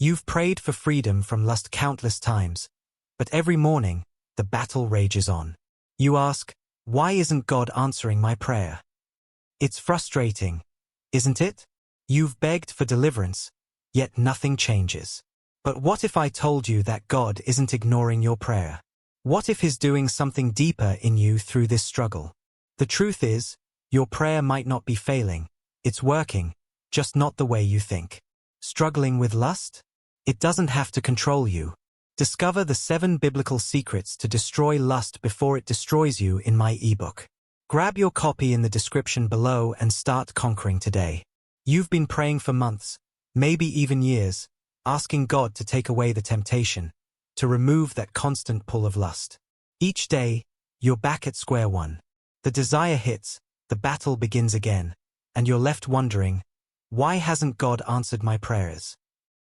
You've prayed for freedom from lust countless times, but every morning, the battle rages on. You ask, why isn't God answering my prayer? It's frustrating, isn't it? You've begged for deliverance, yet nothing changes. But what if I told you that God isn't ignoring your prayer? What if He's doing something deeper in you through this struggle? The truth is, your prayer might not be failing. It's working, just not the way you think. Struggling with lust? It doesn't have to control you. Discover the 7 biblical secrets to destroy lust before it destroys you in my ebook. Grab your copy in the description below and start conquering today. You've been praying for months, maybe even years, asking God to take away the temptation, to remove that constant pull of lust. Each day, you're back at square one. The desire hits, the battle begins again, and you're left wondering, why hasn't God answered my prayers?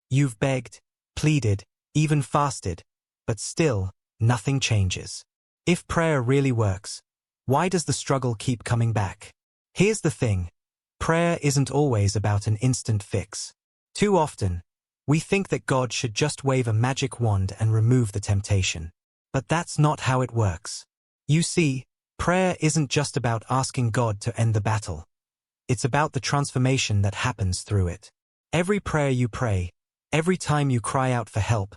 You've begged, pleaded, even fasted, but still, nothing changes. If prayer really works, why does the struggle keep coming back? Here's the thing. Prayer isn't always about an instant fix. Too often, we think that God should just wave a magic wand and remove the temptation. But that's not how it works. You see, prayer isn't just about asking God to end the battle. It's about the transformation that happens through it. Every prayer you pray, every time you cry out for help,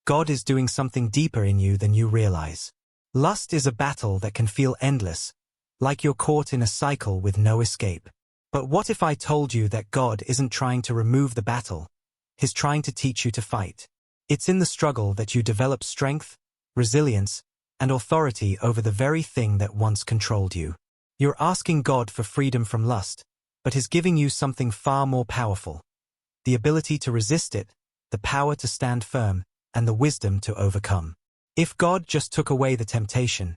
God is doing something deeper in you than you realize. Lust is a battle that can feel endless, like you're caught in a cycle with no escape. But what if I told you that God isn't trying to remove the battle? He's trying to teach you to fight. It's in the struggle that you develop strength, resilience, and authority over the very thing that once controlled you. You're asking God for freedom from lust, but He's giving you something far more powerful. The ability to resist it, the power to stand firm, and the wisdom to overcome. If God just took away the temptation,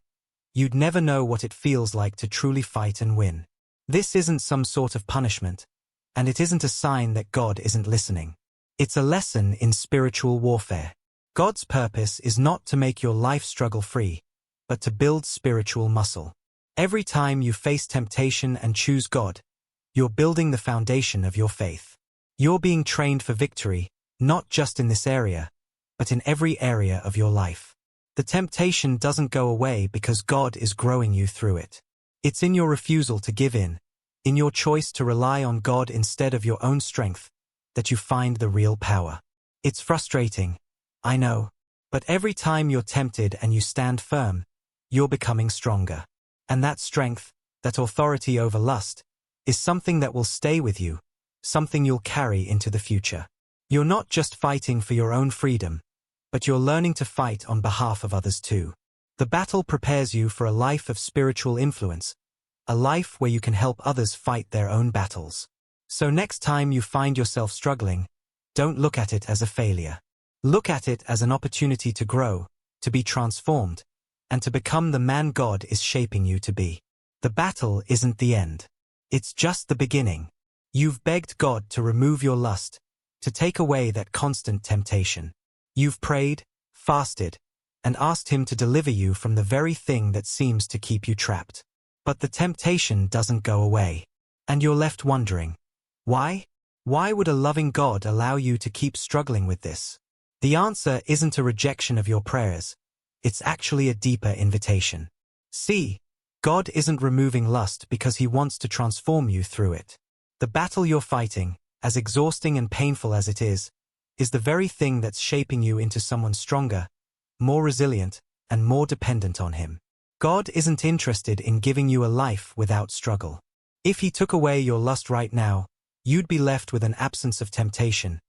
you'd never know what it feels like to truly fight and win. This isn't some sort of punishment, and it isn't a sign that God isn't listening. It's a lesson in spiritual warfare. God's purpose is not to make your life struggle-free, but to build spiritual muscle. Every time you face temptation and choose God, you're building the foundation of your faith. You're being trained for victory, not just in this area, but in every area of your life. The temptation doesn't go away because God is growing you through it. It's in your refusal to give in your choice to rely on God instead of your own strength, that you find the real power. It's frustrating, I know, but every time you're tempted and you stand firm, you're becoming stronger. And that strength, that authority over lust, is something that will stay with you, something you'll carry into the future. You're not just fighting for your own freedom, but you're learning to fight on behalf of others too. The battle prepares you for a life of spiritual influence, a life where you can help others fight their own battles. So next time you find yourself struggling, don't look at it as a failure. Look at it as an opportunity to grow, to be transformed, and to become the man God is shaping you to be. The battle isn't the end. It's just the beginning. You've begged God to remove your lust, to take away that constant temptation. You've prayed, fasted, and asked Him to deliver you from the very thing that seems to keep you trapped. But the temptation doesn't go away. And you're left wondering, why? Why would a loving God allow you to keep struggling with this? The answer isn't a rejection of your prayers. It's actually a deeper invitation. See, God isn't removing lust because He wants to transform you through it. The battle you're fighting, as exhausting and painful as it is the very thing that's shaping you into someone stronger, more resilient, and more dependent on Him. God isn't interested in giving you a life without struggle. If He took away your lust right now, you'd be left with an absence of temptation.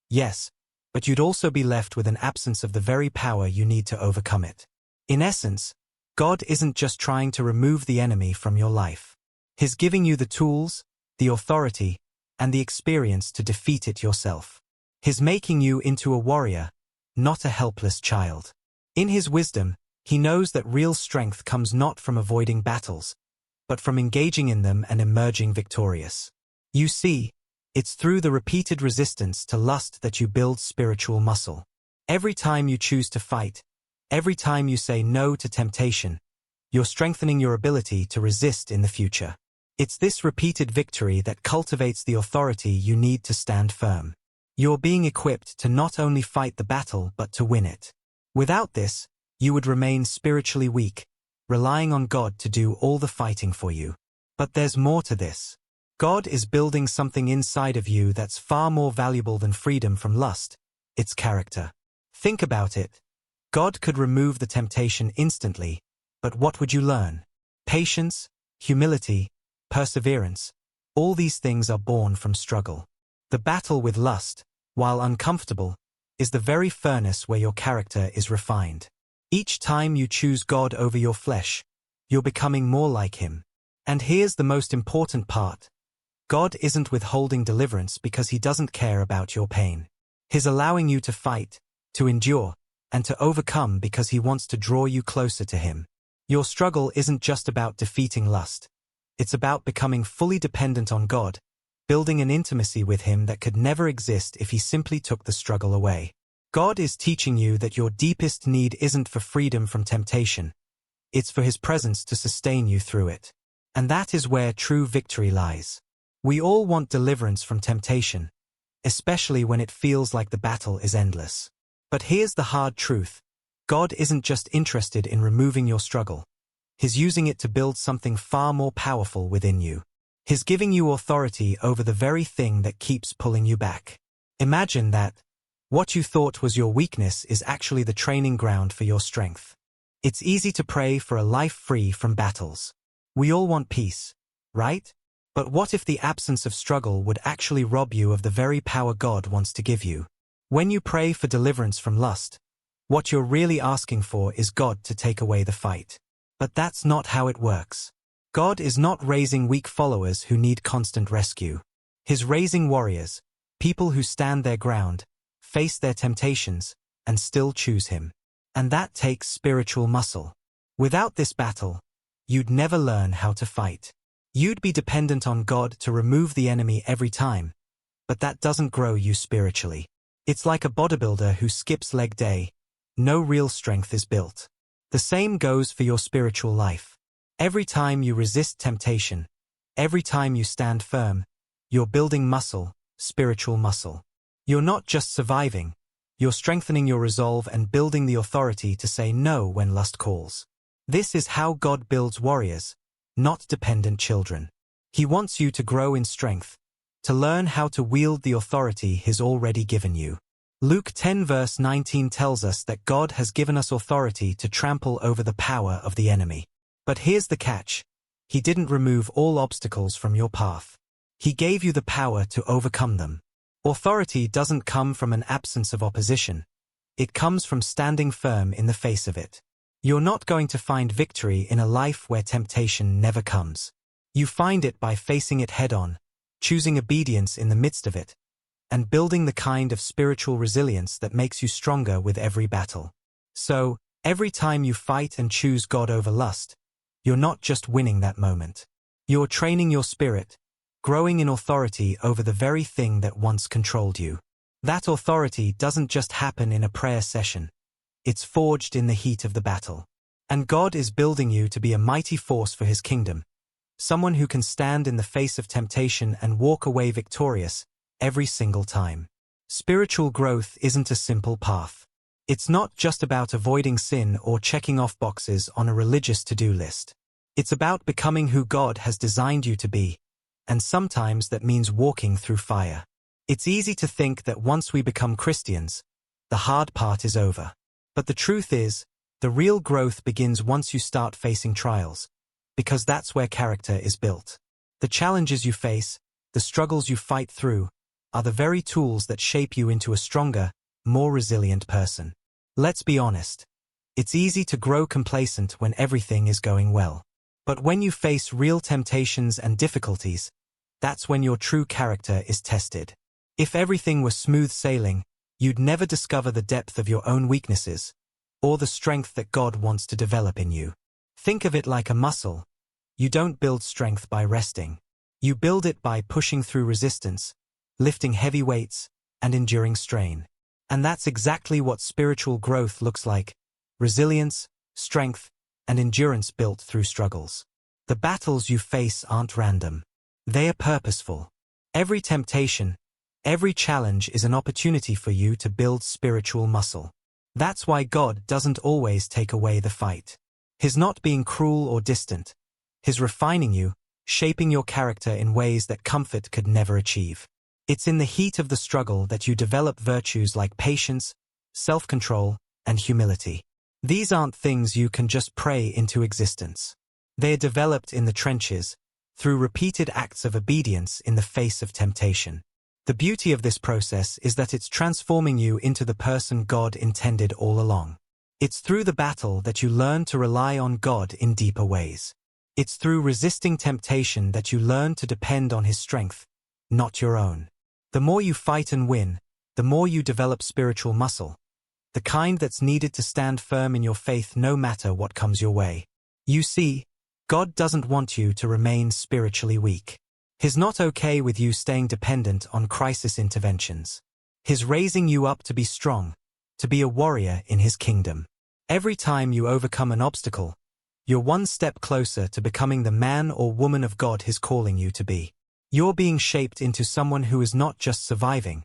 Yes, but you'd also be left with an absence of the very power you need to overcome it. In essence, God isn't just trying to remove the enemy from your life. He's giving you the tools, the authority, and the experience to defeat it yourself. He's making you into a warrior, not a helpless child. In His wisdom, He knows that real strength comes not from avoiding battles, but from engaging in them and emerging victorious. You see, it's through the repeated resistance to lust that you build spiritual muscle. Every time you choose to fight, every time you say no to temptation, you're strengthening your ability to resist in the future. It's this repeated victory that cultivates the authority you need to stand firm. You're being equipped to not only fight the battle but to win it. Without this, you would remain spiritually weak, relying on God to do all the fighting for you. But there's more to this. God is building something inside of you that's far more valuable than freedom from lust. It's character. Think about it. God could remove the temptation instantly, but what would you learn? Patience, humility, perseverance. All these things are born from struggle. The battle with lust, while uncomfortable, is the very furnace where your character is refined. Each time you choose God over your flesh, you're becoming more like Him. And here's the most important part. God isn't withholding deliverance because He doesn't care about your pain. He's allowing you to fight, to endure, and to overcome because He wants to draw you closer to Him. Your struggle isn't just about defeating lust. It's about becoming fully dependent on God, building an intimacy with Him that could never exist if He simply took the struggle away. God is teaching you that your deepest need isn't for freedom from temptation. It's for His presence to sustain you through it. And that is where true victory lies. We all want deliverance from temptation, especially when it feels like the battle is endless. But here's the hard truth. God isn't just interested in removing your struggle. He's using it to build something far more powerful within you. He's giving you authority over the very thing that keeps pulling you back. Imagine that what you thought was your weakness is actually the training ground for your strength. It's easy to pray for a life free from battles. We all want peace, right? But what if the absence of struggle would actually rob you of the very power God wants to give you? When you pray for deliverance from lust, what you're really asking for is God to take away the fight. But that's not how it works. God is not raising weak followers who need constant rescue. He's raising warriors, people who stand their ground, face their temptations, and still choose Him. And that takes spiritual muscle. Without this battle, you'd never learn how to fight. You'd be dependent on God to remove the enemy every time, but that doesn't grow you spiritually. It's like a bodybuilder who skips leg day. No real strength is built. The same goes for your spiritual life. Every time you resist temptation, every time you stand firm, you're building muscle, spiritual muscle. You're not just surviving, you're strengthening your resolve and building the authority to say no when lust calls. This is how God builds warriors, not dependent children. He wants you to grow in strength, to learn how to wield the authority He's already given you. Luke 10 verse 19 tells us that God has given us authority to trample over the power of the enemy. But here's the catch. He didn't remove all obstacles from your path. He gave you the power to overcome them. Authority doesn't come from an absence of opposition. It comes from standing firm in the face of it. You're not going to find victory in a life where temptation never comes. You find it by facing it head-on, choosing obedience in the midst of it, and building the kind of spiritual resilience that makes you stronger with every battle. So, every time you fight and choose God over lust, you're not just winning that moment. You're training your spirit, growing in authority over the very thing that once controlled you. That authority doesn't just happen in a prayer session. It's forged in the heat of the battle. And God is building you to be a mighty force for His kingdom, someone who can stand in the face of temptation and walk away victorious every single time. Spiritual growth isn't a simple path. It's not just about avoiding sin or checking off boxes on a religious to-do list. It's about becoming who God has designed you to be, and sometimes that means walking through fire. It's easy to think that once we become Christians, the hard part is over. But the truth is, the real growth begins once you start facing trials, because that's where character is built. The challenges you face, the struggles you fight through, are the very tools that shape you into a stronger, more resilient person. Let's be honest. It's easy to grow complacent when everything is going well. But when you face real temptations and difficulties, that's when your true character is tested. If everything were smooth sailing, you'd never discover the depth of your own weaknesses, or the strength that God wants to develop in you. Think of it like a muscle. You don't build strength by resting. You build it by pushing through resistance, lifting heavy weights, and enduring strain. And that's exactly what spiritual growth looks like: resilience, strength, and endurance built through struggles. The battles you face aren't random. They are purposeful. Every temptation, Every challenge is an opportunity for you to build spiritual muscle. That's why God doesn't always take away the fight. He's not being cruel or distant. He's refining you, shaping your character in ways that comfort could never achieve. It's in the heat of the struggle that you develop virtues like patience, self-control, and humility. These aren't things you can just pray into existence. They are developed in the trenches, through repeated acts of obedience in the face of temptation. The beauty of this process is that it's transforming you into the person God intended all along. It's through the battle that you learn to rely on God in deeper ways. It's through resisting temptation that you learn to depend on His strength, not your own. The more you fight and win, the more you develop spiritual muscle, the kind that's needed to stand firm in your faith no matter what comes your way. You see, God doesn't want you to remain spiritually weak. He's not okay with you staying dependent on crisis interventions. He's raising you up to be strong, to be a warrior in His kingdom. Every time you overcome an obstacle, you're one step closer to becoming the man or woman of God He's calling you to be. You're being shaped into someone who is not just surviving,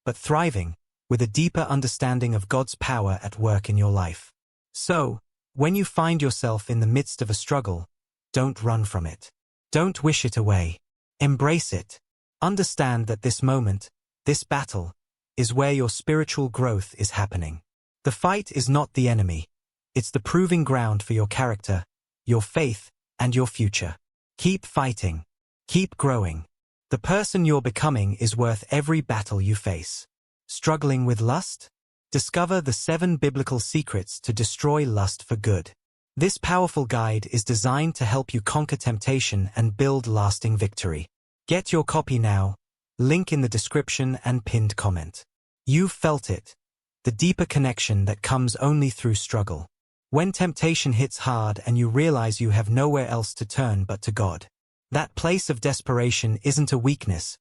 but thriving, with a deeper understanding of God's power at work in your life. So, when you find yourself in the midst of a struggle, don't run from it. Don't wish it away. Embrace it. Understand that this moment, this battle, is where your spiritual growth is happening. The fight is not the enemy. It's the proving ground for your character, your faith, and your future. Keep fighting. Keep growing. The person you're becoming is worth every battle you face. Struggling with lust? Discover the 7 biblical secrets to destroy lust for good. This powerful guide is designed to help you conquer temptation and build lasting victory. Get your copy now, link in the description and pinned comment. You've felt it, the deeper connection that comes only through struggle. When temptation hits hard and you realize you have nowhere else to turn but to God. That place of desperation isn't a weakness,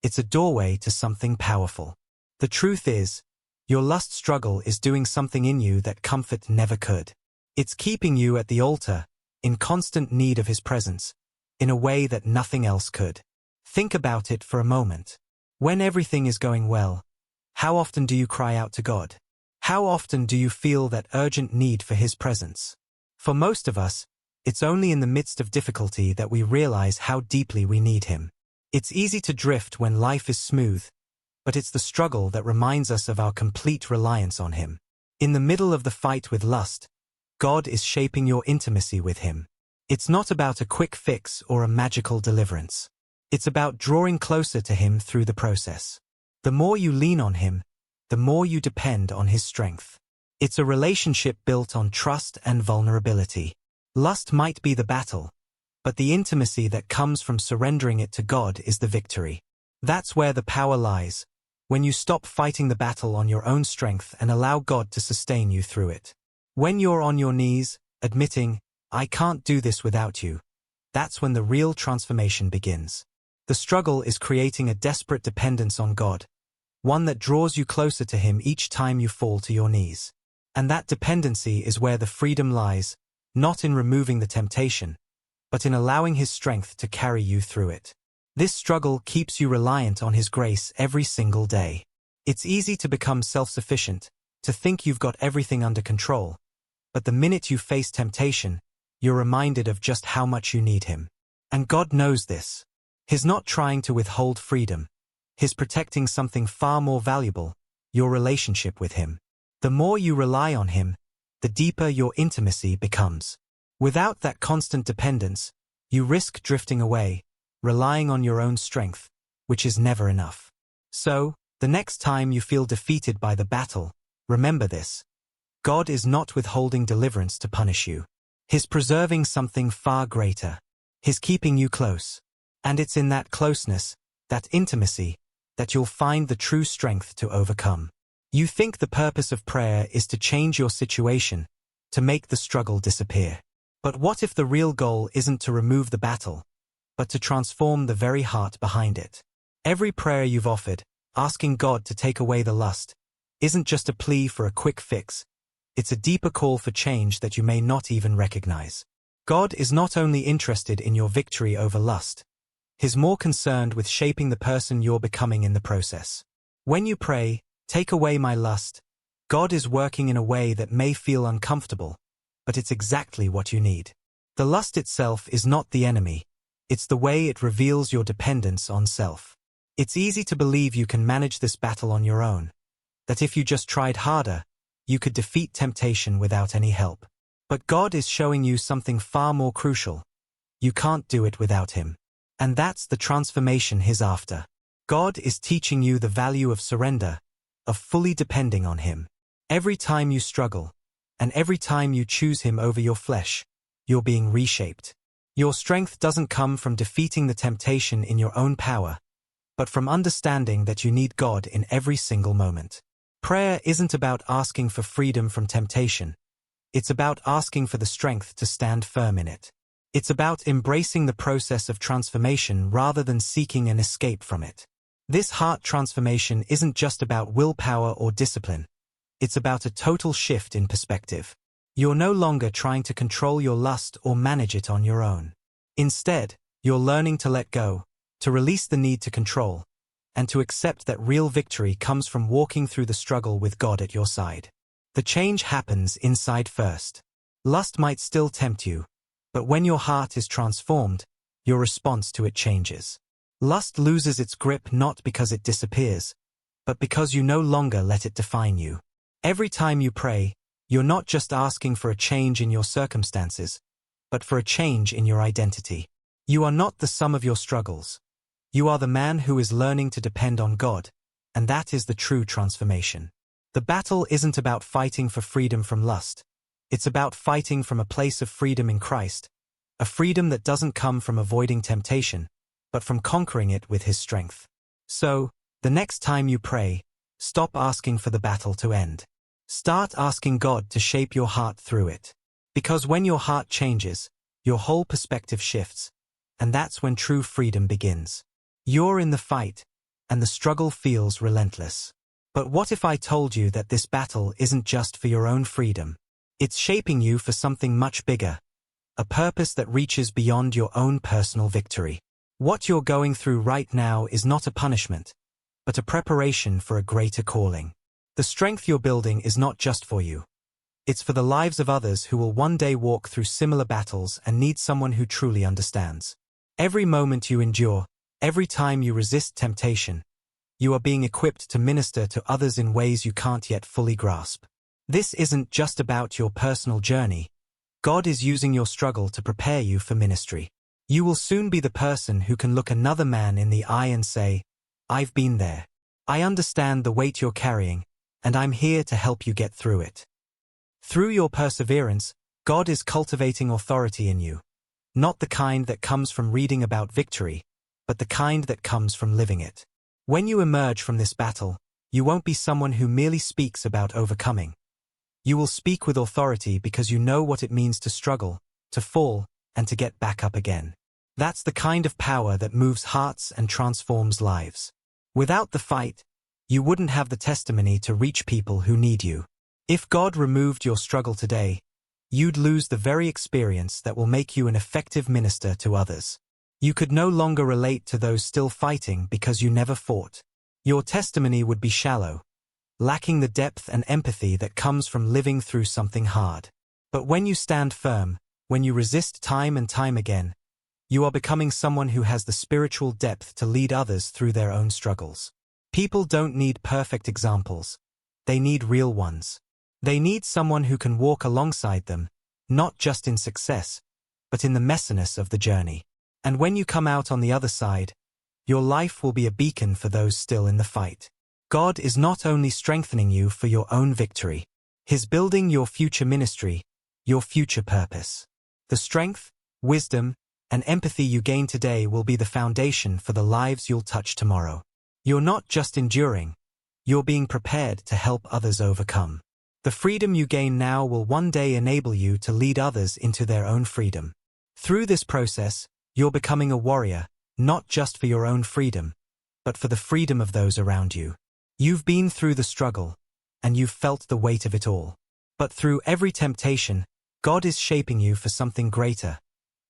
it's a doorway to something powerful. The truth is, your lust struggle is doing something in you that comfort never could. It's keeping you at the altar, in constant need of His presence, in a way that nothing else could. Think about it for a moment. When everything is going well, how often do you cry out to God? How often do you feel that urgent need for His presence? For most of us, it's only in the midst of difficulty that we realize how deeply we need Him. It's easy to drift when life is smooth, but it's the struggle that reminds us of our complete reliance on Him. In the middle of the fight with lust, God is shaping your intimacy with Him. It's not about a quick fix or a magical deliverance. It's about drawing closer to Him through the process. The more you lean on Him, the more you depend on His strength. It's a relationship built on trust and vulnerability. Lust might be the battle, but the intimacy that comes from surrendering it to God is the victory. That's where the power lies, when you stop fighting the battle on your own strength and allow God to sustain you through it. When you're on your knees, admitting, "I can't do this without you," that's when the real transformation begins. The struggle is creating a desperate dependence on God, one that draws you closer to Him each time you fall to your knees. And that dependency is where the freedom lies, not in removing the temptation, but in allowing His strength to carry you through it. This struggle keeps you reliant on His grace every single day. It's easy to become self-sufficient, to think you've got everything under control, but the minute you face temptation, you're reminded of just how much you need Him. And God knows this. He's not trying to withhold freedom. He's protecting something far more valuable, your relationship with Him. The more you rely on Him, the deeper your intimacy becomes. Without that constant dependence, you risk drifting away, relying on your own strength, which is never enough. So, the next time you feel defeated by the battle, remember this. God is not withholding deliverance to punish you. He's preserving something far greater. He's keeping you close. And it's in that closeness, that intimacy, that you'll find the true strength to overcome. You think the purpose of prayer is to change your situation, to make the struggle disappear. But what if the real goal isn't to remove the battle, but to transform the very heart behind it? Every prayer you've offered, asking God to take away the lust, isn't just a plea for a quick fix. It's a deeper call for change that you may not even recognize. God is not only interested in your victory over lust, He's more concerned with shaping the person you're becoming in the process. When you pray, "Take away my lust," God is working in a way that may feel uncomfortable, but it's exactly what you need. The lust itself is not the enemy. It's the way it reveals your dependence on self. It's easy to believe you can manage this battle on your own, that if you just tried harder, you could defeat temptation without any help. But God is showing you something far more crucial. You can't do it without Him. And that's the transformation He's after. God is teaching you the value of surrender, of fully depending on Him. Every time you struggle, and every time you choose Him over your flesh, you're being reshaped. Your strength doesn't come from defeating the temptation in your own power, but from understanding that you need God in every single moment. Prayer isn't about asking for freedom from temptation. It's about asking for the strength to stand firm in it. It's about embracing the process of transformation rather than seeking an escape from it. This heart transformation isn't just about willpower or discipline. It's about a total shift in perspective. You're no longer trying to control your lust or manage it on your own. Instead, you're learning to let go, to release the need to control, and to accept that real victory comes from walking through the struggle with God at your side. The change happens inside first. Lust might still tempt you, but when your heart is transformed, your response to it changes. Lust loses its grip not because it disappears, but because you no longer let it define you. Every time you pray, you're not just asking for a change in your circumstances, but for a change in your identity. You are not the sum of your struggles. You are the man who is learning to depend on God, and that is the true transformation. The battle isn't about fighting for freedom from lust. It's about fighting from a place of freedom in Christ, a freedom that doesn't come from avoiding temptation, but from conquering it with His strength. So, the next time you pray, stop asking for the battle to end. Start asking God to shape your heart through it. Because when your heart changes, your whole perspective shifts, and that's when true freedom begins. You're in the fight, and the struggle feels relentless. But what if I told you that this battle isn't just for your own freedom? It's shaping you for something much bigger, a purpose that reaches beyond your own personal victory. What you're going through right now is not a punishment, but a preparation for a greater calling. The strength you're building is not just for you. It's for the lives of others who will one day walk through similar battles and need someone who truly understands. Every moment you endure, every time you resist temptation, you are being equipped to minister to others in ways you can't yet fully grasp. This isn't just about your personal journey. God is using your struggle to prepare you for ministry. You will soon be the person who can look another man in the eye and say, "I've been there. I understand the weight you're carrying, and I'm here to help you get through it." Through your perseverance, God is cultivating authority in you. Not the kind that comes from reading about victory, but the kind that comes from living it. When you emerge from this battle, you won't be someone who merely speaks about overcoming. You will speak with authority because you know what it means to struggle, to fall, and to get back up again. That's the kind of power that moves hearts and transforms lives. Without the fight, you wouldn't have the testimony to reach people who need you. If God removed your struggle today, you'd lose the very experience that will make you an effective minister to others. You could no longer relate to those still fighting because you never fought. Your testimony would be shallow, lacking the depth and empathy that comes from living through something hard. But when you stand firm, when you resist time and time again, you are becoming someone who has the spiritual depth to lead others through their own struggles. People don't need perfect examples. They need real ones. They need someone who can walk alongside them, not just in success, but in the messiness of the journey. And when you come out on the other side, your life will be a beacon for those still in the fight. God is not only strengthening you for your own victory, He's building your future ministry, your future purpose. The strength, wisdom, and empathy you gain today will be the foundation for the lives you'll touch tomorrow. You're not just enduring, you're being prepared to help others overcome. The freedom you gain now will one day enable you to lead others into their own freedom. Through this process, you're becoming a warrior, not just for your own freedom, but for the freedom of those around you. You've been through the struggle, and you've felt the weight of it all. But through every temptation, God is shaping you for something greater,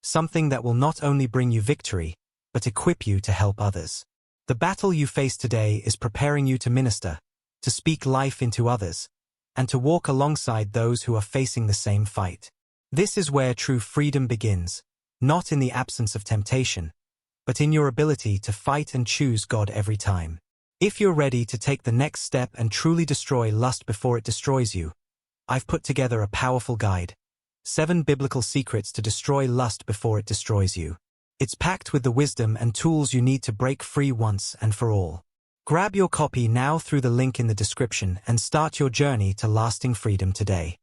something that will not only bring you victory, but equip you to help others. The battle you face today is preparing you to minister, to speak life into others, and to walk alongside those who are facing the same fight. This is where true freedom begins, not in the absence of temptation, but in your ability to fight and choose God every time. If you're ready to take the next step and truly destroy lust before it destroys you, I've put together a powerful guide, 7 biblical secrets to destroy lust before it destroys you. It's packed with the wisdom and tools you need to break free once and for all. Grab your copy now through the link in the description and start your journey to lasting freedom today.